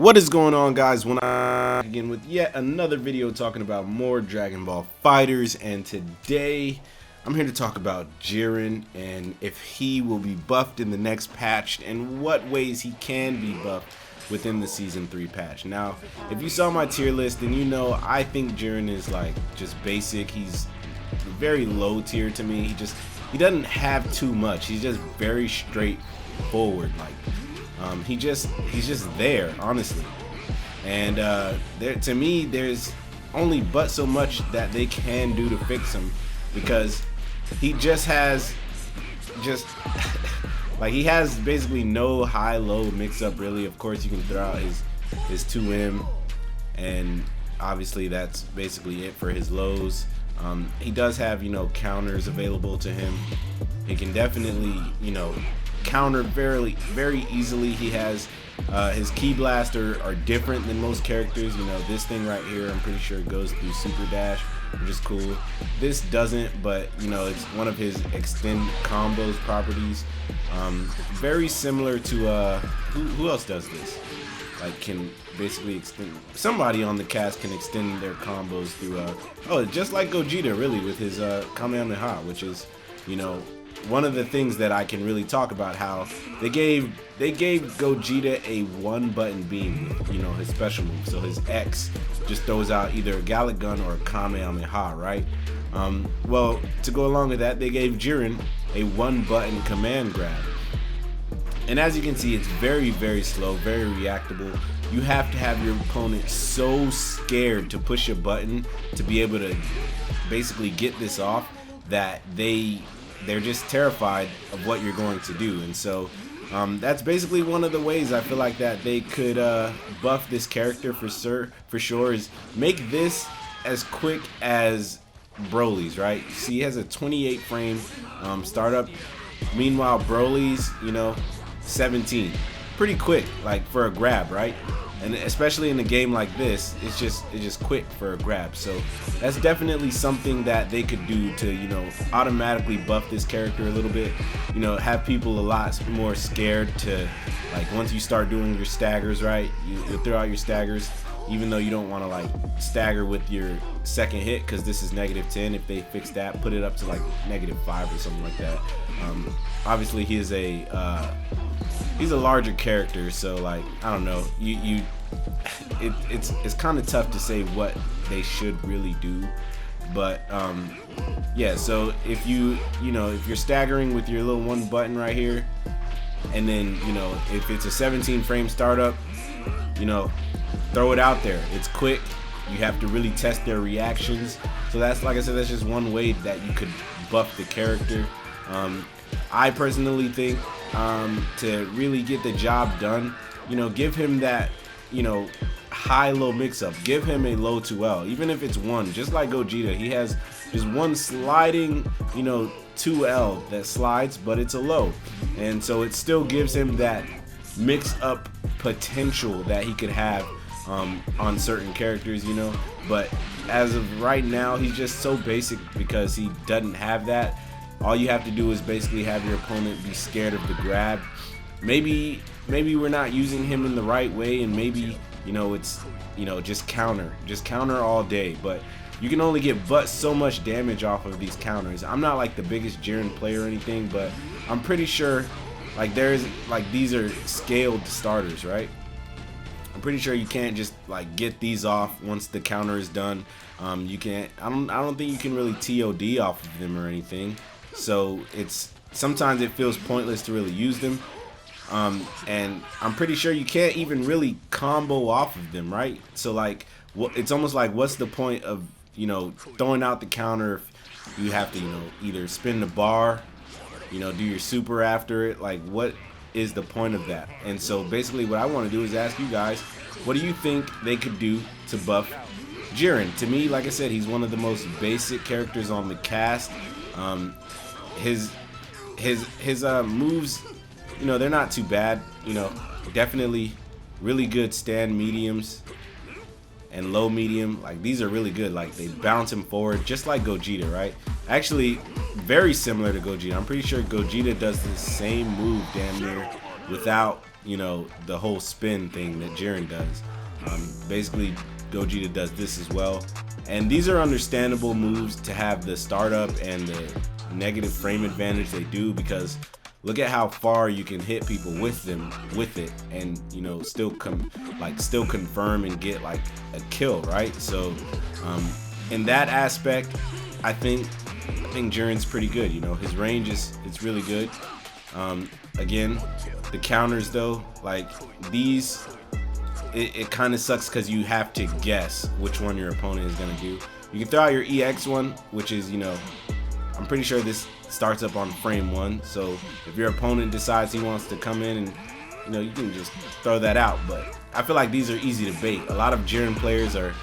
What is going on, guys? When I begin with yet another video talking about more Dragon Ball FighterZ, and today I'm here to talk about Jiren and if he will be buffed in the next patch and what ways he can be buffed within the Season 3 patch. Now, if you saw my tier list, then you know I think Jiren is like just basic. He's very low tier to me. He doesn't have too much. He's just very straightforward. Like he's just there, honestly. And to me, there's only but so much that they can do to fix him, because he just has like he has basically no high-low mix-up really. Of course, you can throw out his 2M, and obviously that's basically it for his lows. He does have, counters available to him. He can definitely, counter very easily. He has his Ki Blast are different than most characters. This thing right here, I'm pretty sure it goes through Super Dash, which is cool. This doesn't, but it's one of his extend combos properties. Very similar to who else does this? Like, can basically extend, somebody on the cast can extend their combos through just like Gogeta, really, with his Kamehameha, which is one of the things that I can really talk about, how they gave Gogeta a one-button beam with, his special move. So his X just throws out either a Gallic Gun or a Kamehameha, right? Well, to go along with that, they gave Jiren a one-button command grab. And as you can see, it's very slow, very reactable. You have to have your opponent so scared to push a button to be able to basically get this off that they're just terrified of what you're going to do. And so that's basically one of the ways I feel like that they could buff this character for sure, is make this as quick as Broly's, right? See, he has a 28 frame startup. Meanwhile, Broly's, 17. Pretty quick, like, for a grab, right? And especially in a game like this, it's just quick for a grab. So that's definitely something that they could do to automatically buff this character a little bit. Have people a lot more scared to, like, once you start doing your staggers, right? You throw out your staggers, even though you don't want to like stagger with your second hit, because this is -10. If they fix that, put it up to like -5 or something like that. Obviously he's a larger character, so like, I don't know, it's kind of tough to say what they should really do, but yeah. So if if you're staggering with your little one button right here, and then if it's a 17 frame startup, throw it out there. It's quick. You have to really test their reactions. So that's, like I said, that's just one way that you could buff the character. I personally think to really get the job done, give him that, high-low mix-up. Give him a low 2L, even if it's one. Just like Gogeta, he has just one sliding, 2L that slides, but it's a low, and so it still gives him that mix-up potential that he could have on certain characters, But as of right now, he's just so basic because he doesn't have that. All you have to do is basically have your opponent be scared of the grab. Maybe we're not using him in the right way, and maybe it's just counter all day. But you can only get so much damage off of these counters. I'm not like the biggest Jiren player or anything, but I'm pretty sure like these are scaled starters, right? I'm pretty sure you can't just like get these off once the counter is done. You can't. I don't think you can really TOD off of them or anything. So sometimes it feels pointless to really use them. And I'm pretty sure you can't even really combo off of them, right? So like, it's almost like, what's the point of throwing out the counter if you have to either spin the bar, do your super after it? Like, what is the point of that? And so basically what I want to do is ask you guys, what do you think they could do to buff Jiren? To me, like I said, he's one of the most basic characters on the cast. His moves, they're not too bad. Definitely really good stand mediums and low medium. Like, these are really good. Like, they bounce him forward just like Gogeta, right? Actually, very similar to Gogeta. I'm pretty sure Gogeta does the same move damn near without you know, the whole spin thing that Jiren does. Basically, Gogeta does this as well. And these are understandable moves to have the startup and the negative frame advantage they do, because look at how far you can hit people with it, and you know, still confirm and get like a kill, right? So in that aspect, I think Jiren's pretty good. You know, his range it's really good. Again, the counters though, like these, it kind of sucks because you have to guess which one your opponent is gonna do. You can throw out your EX one, which is, you know, I'm pretty sure this starts up on frame 1. So if your opponent decides he wants to come in, and you know, you can just throw that out. But I feel like these are easy to bait. A lot of Jiren players they're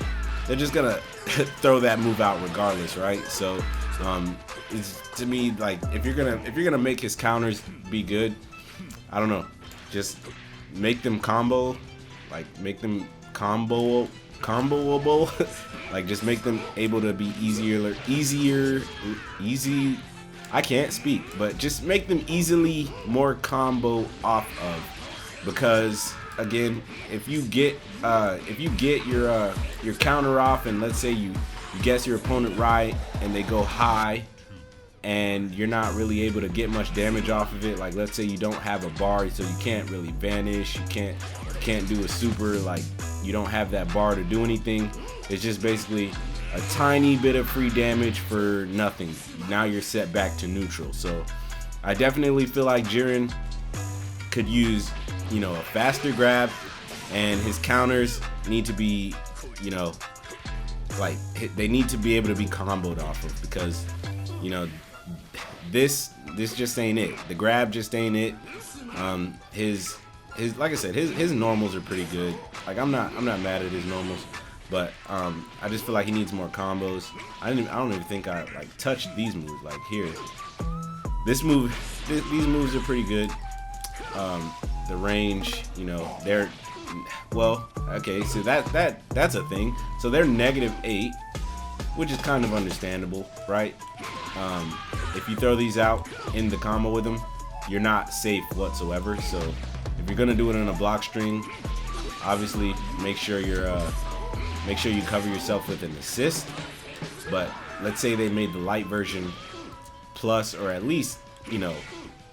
just gonna throw that move out regardless, right? So it's, to me, like if you're gonna make his counters be good, I don't know, just make them combo, like make them comboable. Like just make them able to be easy. I can't speak, but just make them easily more combo off of, because again, if you get your counter off, and let's say you guess your opponent right and they go high, and you're not really able to get much damage off of it, like let's say you don't have a bar, so you can't really vanish, you can't do a super, like you don't have that bar to do anything. It's just basically a tiny bit of free damage for nothing. Now you're set back to neutral. So I definitely feel like Jiren could use, you know, a faster grab, and his counters need to be, you know, like they need to be able to be comboed off of, because you know, this just ain't it. The grab just ain't it. His like I said, his normals are pretty good. Like I'm not mad at his normals, but I just feel like he needs more combos. I don't even think I like touched these moves. Like here, these moves are pretty good. The range, you know, they're, well, okay, so that's a thing. So they're -8, which is kind of understandable, right? If you throw these out in the combo with them, you're not safe whatsoever. So if you're gonna do it on a block string, obviously make sure you cover yourself with an assist. But let's say they made the light version plus, or at least, you know,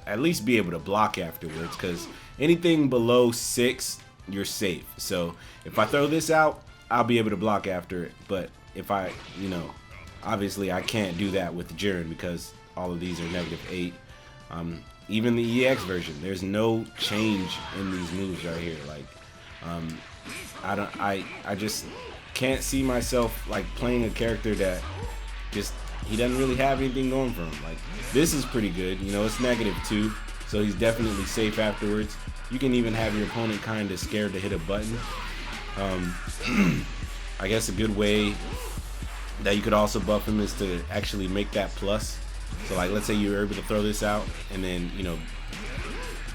at least be able to block afterwards, because anything below 6, you're safe. So if I throw this out, I'll be able to block after it. But if I, you know, obviously I can't do that with Jiren, because all of these are -8. Even the EX version, there's no change in these moves right here. Like, I just can't see myself like playing a character that just, he doesn't really have anything going for him. Like, this is pretty good, you know, it's -2, so he's definitely safe afterwards. You can even have your opponent kind of scared to hit a button. I guess a good way that you could also buff him is to actually make that plus. So like, let's say you're able to throw this out, and then, you know,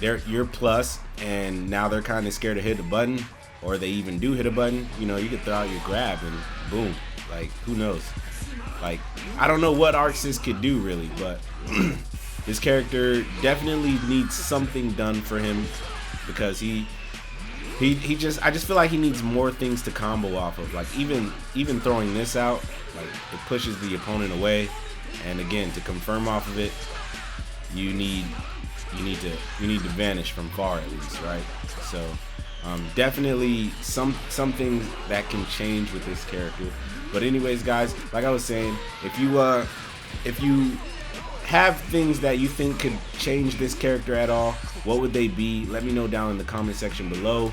you're plus, and now they're kind of scared to hit a button, or they even do hit a button, you know, you could throw out your grab and boom. Like, who knows? Like, I don't know what Arxis could do really, but this character definitely needs something done for him, because I just feel like he needs more things to combo off of. Like even throwing this out, like it pushes the opponent away, and again, to confirm off of it, you need to vanish from far at least, right? So definitely something that can change with this character. But anyways, guys, like I was saying, if you have things that you think could change this character at all, what would they be? Let me know down in the comment section below.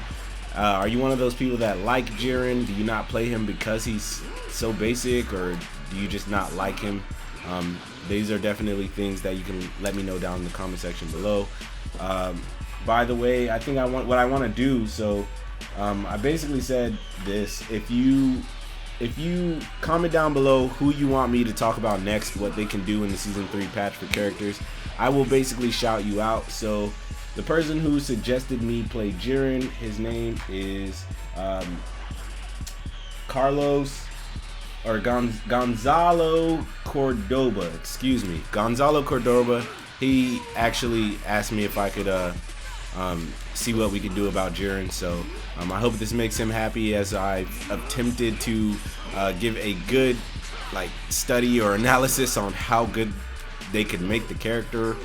Are you one of those people that like Jiren? Do you not play him because he's so basic, or do you just not like him? These are definitely things that you can let me know down in the comment section below. By the way, I think what I want to do, so I basically said this: if you comment down below who you want me to talk about next, what they can do in the Season 3 patch for characters, I will basically shout you out. So the person who suggested me play Jiren, his name is Carlos, or Gonzalo Cordoba, excuse me, Gonzalo Cordoba. He actually asked me if I could see what we can do about Jiren. So I hope this makes him happy, as I attempted to give a good study or analysis on how good they could make the character,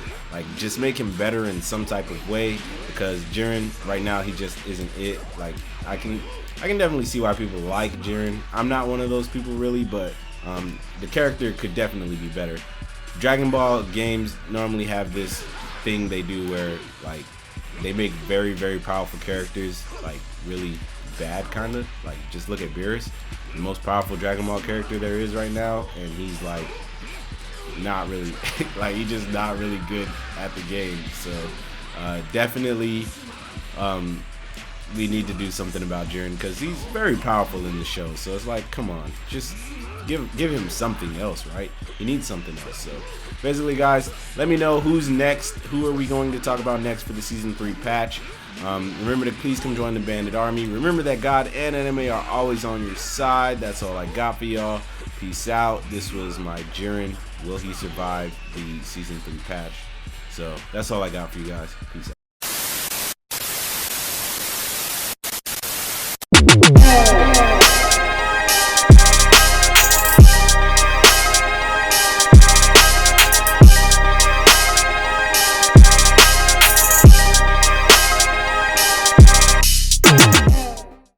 just make him better in some type of way, because Jiren right now, he just isn't it. I can definitely see why people like Jiren. I'm not one of those people really, but the character could definitely be better. Dragon Ball games normally have this thing they do where they make very, very powerful characters really bad, kind of. Just look at Beerus, the most powerful Dragon Ball character there is right now, and he's not really he's just not really good at the game. So definitely we need to do something about Jiren, because he's very powerful in the show. So it's come on, just give him something else, right? He needs something else. So basically, guys, let me know who's next. Who are we going to talk about next for the Season 3 patch? Remember to please come join the Bandit Army. Remember that God and anime are always on your side. That's all I got for y'all. Peace out. This was my Jiren. Will he survive the Season 3 patch? So that's all I got for you guys. Peace out.